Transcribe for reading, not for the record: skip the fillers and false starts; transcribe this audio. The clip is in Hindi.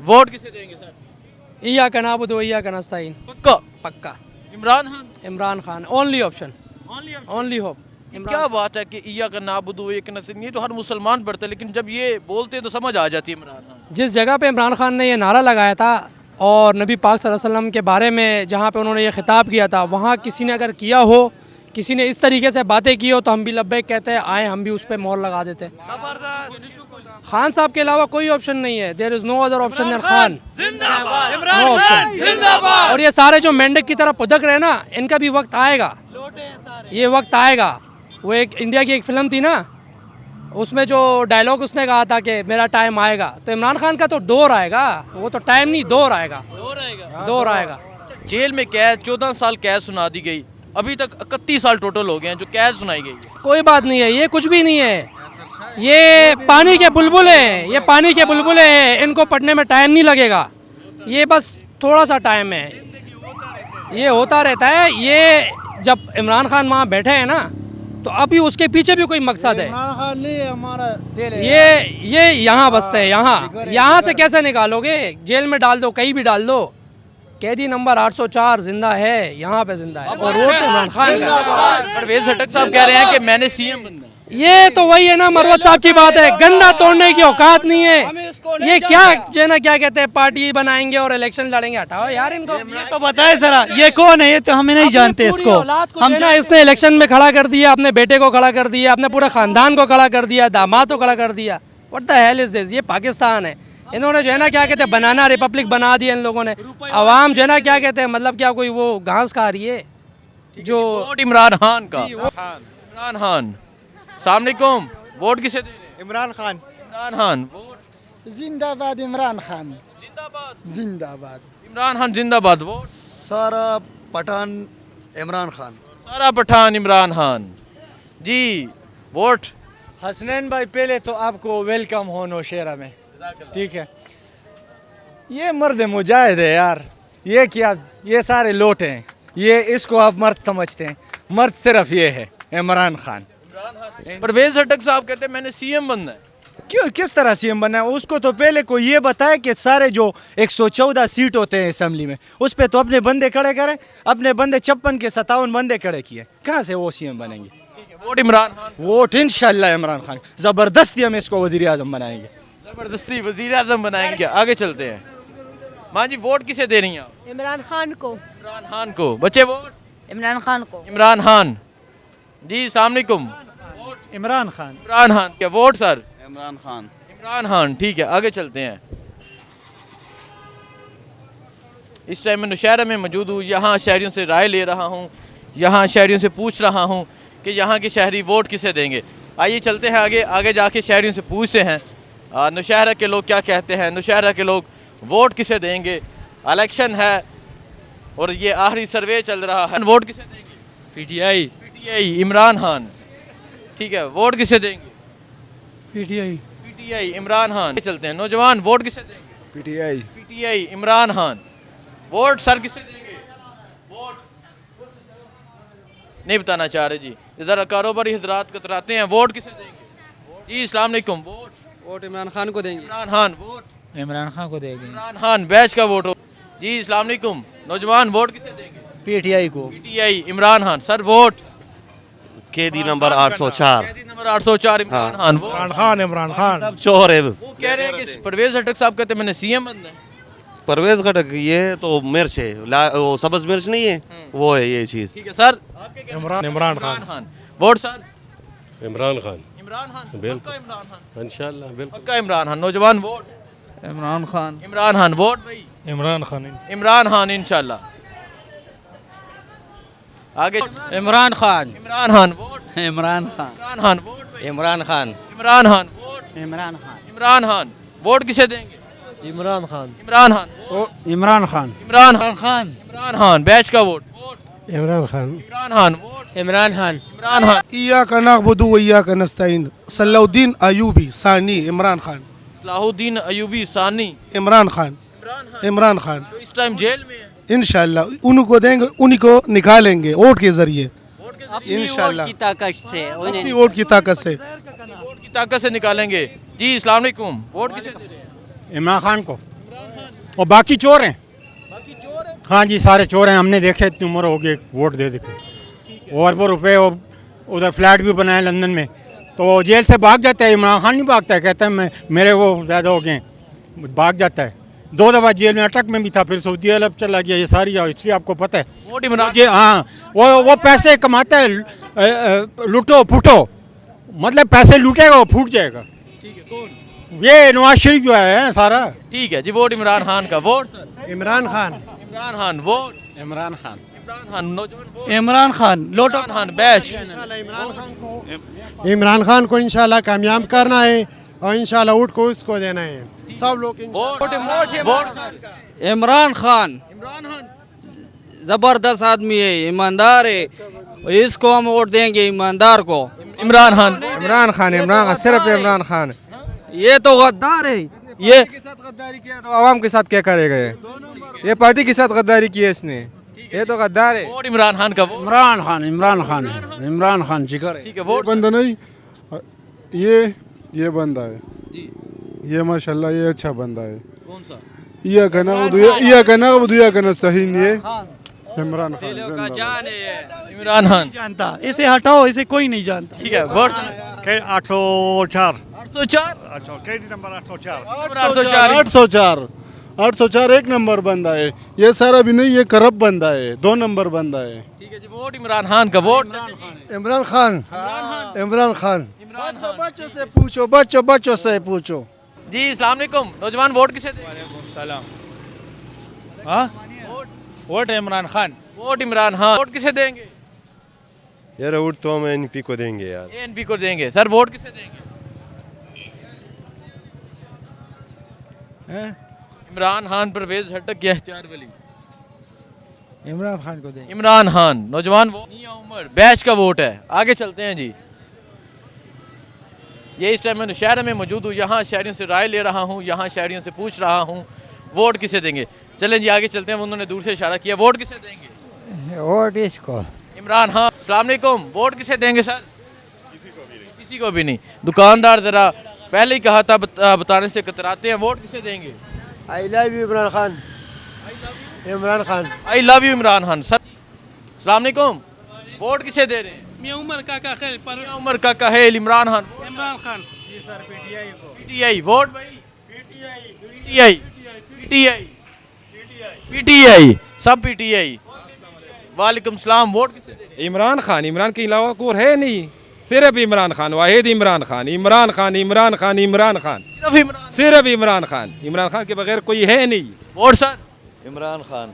वोट किसे देंगे सर? इय्याका नअबुदु व इय्याका नस्तईन। पक्का पक्का Imran Khan. Imran Khan, only option, only only hope. क्या बात है कि इय्याका नअबुदु व इय्याका नस्तईन, ये तो हर मुसलमान पढ़ते हैं, लेकिन जब ये बोलते हैं तो समझ आ जाती है इमरान खान। जिस जगह पे इमरान खान ने ये नारा लगाया था और नबी पाक सल्लल्लाहु अलैहि वसल्लम के बारे में जहाँ पे उन्होंने ये खिताब किया था, वहाँ किसी ने अगर किया हो, किसी ने इस तरीके से बातें की हो, तो हम भी लब्बैक कहते हैं, आए हम भी उस पर मोहर लगा देते हैं। खान साहब के अलावा कोई ऑप्शन नहीं है। There is no other option than Khan. No option. और ये सारे जो मेंढक की तरह पुदक रहे ना, इनका भी वक्त आएगा, ये वक्त आएगा। वो एक इंडिया की एक फिल्म थी ना, उसमें जो डायलॉग उसने कहा था कि मेरा टाइम आएगा, तो इमरान खान का तो दौर आएगा। वो तो टाइम नहीं, दौर आएगा, दौर आएगा। जेल में कैद 14 साल कैद सुना दी गई, अभी तक 31 साल टोटल हो गए हैं जो कैद सुनाई गई है। कोई बात नहीं है, ये कुछ भी नहीं है, ये पानी के बुलबुल हैं, ये पानी के बुलबुल हैं। इनको पढ़ने में टाइम नहीं लगेगा, ये बस थोड़ा सा टाइम है, ये होता रहता है। ये जब इमरान खान वहाँ बैठे हैं ना, तो अभी उसके पीछे भी कोई मकसद है। ये यहाँ बसते हैं, यहाँ से कैसे निकालोगे? जेल में डाल दो, कहीं भी डाल दो। कैदी नंबर 804 जिंदा है, यहाँ पे जिंदा है, और वोट इमरान खान का। परवेज हटक साहब कह रहे हैं कि मैंने सीएम बनना है। ये तो वही है ना, मरवत साहब की बात है, गन्ना तोड़ने की औकात नहीं है। ये क्या जो है ना, क्या कहते हैं, पार्टी बनाएंगे और इलेक्शन लड़ेंगे। हटाओ यार इनको, ये तो बताए जरा, ये कौन है? ये तो हमें नहीं जानते इसको। हम जो इसने इलेक्शन में खड़ा कर दिया, अपने बेटे को खड़ा कर दिया, अपने पूरे खानदान को खड़ा कर दिया, दामाद को खड़ा कर दिया। What the hell is this? ये पाकिस्तान है। इन्होंने जो है ना, क्या कहते हैं, बनाना रिपब्लिक बना दिया इन लोगों ने। अवाम जो है ना, क्या कहते हैं, मतलब क्या कोई वो घास खा रही है जो? वोट इमरान खान का। इमरान खान, अस्सलामुअलैकुम। वोट किसे दे रहे हैं? इमरान खान। इमरान खान। वोट जिंदाबाद इमरान खान। जिंदाबाद। जिंदाबाद इमरान खान जिंदाबाद। वोट सारा पठान इमरान खान। सारा पठान इमरान खान जी। वोट हसनैन भाई, पहले तो आपको वेलकम हो नौशेरा में, ठीक है। ये मर्द मुजाहिद है यार, ये क्या, ये सारे लोट हैं, ये इसको आप मर्द समझते हैं। मर्द सिर्फ ये है, इमरान खान। परवेज हटक साहब कहते हैं मैंने सीएम बनना है। क्यों, किस तरह सीएम बनना है? उसको तो पहले कोई ये बताए कि सारे जो 114 सीट होते हैं असेंबली में, उस पर तो अपने बंदे खड़े करें। अपने बंदे 56 के 57 बंदे खड़े किए, कहाँ से वो सीएम बनेंगे? वोट इमरान खान। वोट इंशाल्लाह इमरान खान। ज़बरदस्ती हम इसको वज़ीर आज़म बनाएंगे। जबरदस्ती वजीर आजम बनाएंगे क्या? आगे चलते हैं। माँ जी, वोट किसे दे रही हैं आप? इमरान खान को। इमरान खान को। बच्चे वोट इमरान खान को। इमरान खान जी। अस्सलामुअलैकुम। इमरान खान। इमरान खान क्या वोट सर? इमरान खान। इमरान खान, ठीक है। आगे चलते हैं। इस टाइम मैं नौशहरा में मौजूद हूँ, यहाँ शहरियों से राय ले रहा हूँ, यहाँ शहरियों से पूछ रहा हूँ कि यहाँ के शहरी वोट किसे देंगे। आइए चलते हैं आगे, आगे जाके शहरियों से पूछते हैं नौशहरा के लोग क्या कहते हैं, नौशहरा के लोग वोट किसे देंगे। इलेक्शन है और ये आखिरी सर्वे चल रहा है। वोट किसे देंगे? पीटीआई। पीटीआई इमरान खान, ठीक है। वोट किसे देंगे? पीटीआई। पीटीआई इमरान खान। चलते हैं नौजवान, वोट किसे देंगे? PTI. PTI Imran Khan. Vote sir किसे देंगे? वोट नहीं बताना चाह रहे जी, ज़रा कारोबारी हजरात कतराते हैं। वोट किसे देंगे जी? अस्सलाम वालेकुम। वोट इमरान खान को देंगे। इमरान खान। वोट इमरान खान को देंगे। इमरान खान बैच का वोट हो जी। अस्सलाम वालेकुम। नौजवान, वोट किसे देंगे? पीटीआई को। PTI Imran Khan. Sir vote? कैदी नंबर 804। कैदी नंबर 804 इमरान खान। वोट इमरान खान। सब चोर है। वो कह रहे हैं कि परवेज हटक साहब कहते हैं मैंने सीएम बनना है। परवेज खटक ये तो मिर्च है, वो सब्ज मिर्च नहीं है, वो है ये चीज़। ठीक है सर। आपके क्या? इमरान खान। Vote sir? इमरान खान। इमरान खान। बिल्कुल। पक्का इमरान खान। इंशाल्लाह बिल्कुल। पक्का इमरान खान। नौजवान वोट? इमरान खान। इमरान खान। वोट भाई? इमरान खान। इमरान खान इंशाल्लाह। आगे इमरान खान। इमरान खान। वोट? इमरान खान। इमरान खान। वोट भाई? इमरान खान। इमरान खान। वोट? इमरान खान। इमरान खान। वोट किसे देंगे? इमरान खान। इमरान खान। वोट? इमरान खान। इमरान खान। इमरान खान बैच का vote? Vote? Imran Khan. Imran Khan. Vote? Imran Khan. Imran Khan. इय्याका नअबुदु व इय्याका नस्तईन। सलाउद्दीन अयूबी सानी। इमरान खान। सलाहुद्दीन अयूबी सानी। इमरान खान। इमरान खान इमरान खान। जो इस टाइम जेल में है। इंशाल्लाह उनको देंगे, उन्हीं को निकालेंगे वोट के जरिए। वोट के जरिए, इंशाल्लाह ताकत से अपनी वोट की ताकत से। वोट की ताकत से निकालेंगे जी। अस्सलाम वालेकुम। वोट किसे दे रहे हैं? इमरान खान को। इमरान और बाकी चोर हैं। हाँ जी, सारे चोर हैं। हमने देखे, इतनी उम्र हो गई, वोट दे देखे। और वो रुपए, और उधर फ्लैट भी बनाए लंदन में, तो वो जेल से भाग जाता है। इमरान खान नहीं भागता है, कहता है मैं मेरे वो ज़्यादा हो गए, भाग जाता है। 2 दफ़ा जेल में अटक में भी था, फिर सऊदी अरब चला गया। ये सारी हिस्ट्री आपको पता है। वोट इमरान जी हाँ, वो पैसे कमाता है, लूटो फूटो, मतलब पैसे लूटेगा वो फूट जाएगा। ठीक है, कौन? ये नवाज शरीफ जो है सारा। ठीक है जी, वोट इमरान खान का। Vote sir? Imran Khan. Imran Khan. Vote? Imran Khan. Imran Khan. नौजवान वोट? इमरान खान लोटो। इमरान खान बैच। इमरान खान को इंशाल्लाह कामयाब करना है और इंशाल्लाह वोट को उसको देना है। सब लोग vote? Vote sir? Imran Khan Imran Khan जबरदस्त आदमी है, ईमानदार है, इसको हम वोट देंगे, ईमानदार को। इमरान खान। इमरान खान सिर्फ इमरान खान। ये तो गद्दार है, ये गद्दारी किया तो आवाम के साथ क्या करेगा? ये पार्टी के साथ गद्दारी की है इसने, ये तो गद्दार है। वोट इमरान खान का। वोट? इमरान खान है, इमरान खान जिगर है। ठीक है, वोट? बंदा नहीं, ये बंदा है, ये माशाल्लाह ये अच्छा बंदा है। कौन सा? या कहना सही नहीं है। इमरान खान जिंदाबाद। इमरान खान। जानता इसे हटाओ, इसे कोई नहीं जानता। ठीक है, वोट? 804 804। नंबर 804। 804। 804 1 नंबर बंदा है। ये सारा भी नहीं, ये करप्ट बंदा है, 2 नंबर बंदा है। ठीक है जी, वोट इमरान खान का। वोट? इमरान खान। इमरान खान। बच्चों से पूछो, बच्चों से पूछो। जी अस्सलाम वालेकुम। नौजवान वोट किसे देंगे? Vote Imran Khan. Vote Imran Khan. Vote किसे देंगे? यार वोट तो हम एनपी को देंगे यार। एएनपी को देंगे। सर वोट किसे देंगे? इमरान खान, परवेज हटक या इख्तियार वली? इमरान खान को देंगे। इमरान खान। नौजवान वोट? मियां उमर बैच का वोट है। आगे चलते हैं जी। ये इस टाइम मैं नौशहरा में मौजूद हूँ। यहाँ शहरियों से राय ले रहा हूँ, यहाँ शहरियों से पूछ रहा हूँ वोट किसे देंगे। चलें जी आगे चलते हैं। उन्होंने दूर से इशारा किया। वोट किसे देंगे? वोट इसको। इमरान खान। अस्सलाम वालेकुम। वोट किसे देंगे सर? किसी को भी नहीं। दुकानदार ज़रा पहले ही कहा था, बताने से कतराते हैं। वोट किसे देंगे? I love you Imran Khan. Imran Khan. I love you Imran Khan. Sir अस्सलाम वालेकुम। वोट किसे दे रहे हैं? मियां उमर का खेल पर मियां उमर का कहेल इमरान खान। इमरान खान। जी सर, पीटीआई को। पीटीआई। वोट भाई? पीटीआई। पीटीआई। पीटीआई। सब पीटीआई। वालेकुम सलाम। वोट किसे दे रहे हैं? इमरान खान। इमरान के अलावा कोई है नहीं, सिर्फ इमरान खान, वाहिद इमरान खान। इमरान खान, इमरान खान, इमरान खान, सिर्फ इमरान। सिर्फ इमरान खान। इमरान खान के बगैर कोई है नहीं। Vote sir? इमरान खान।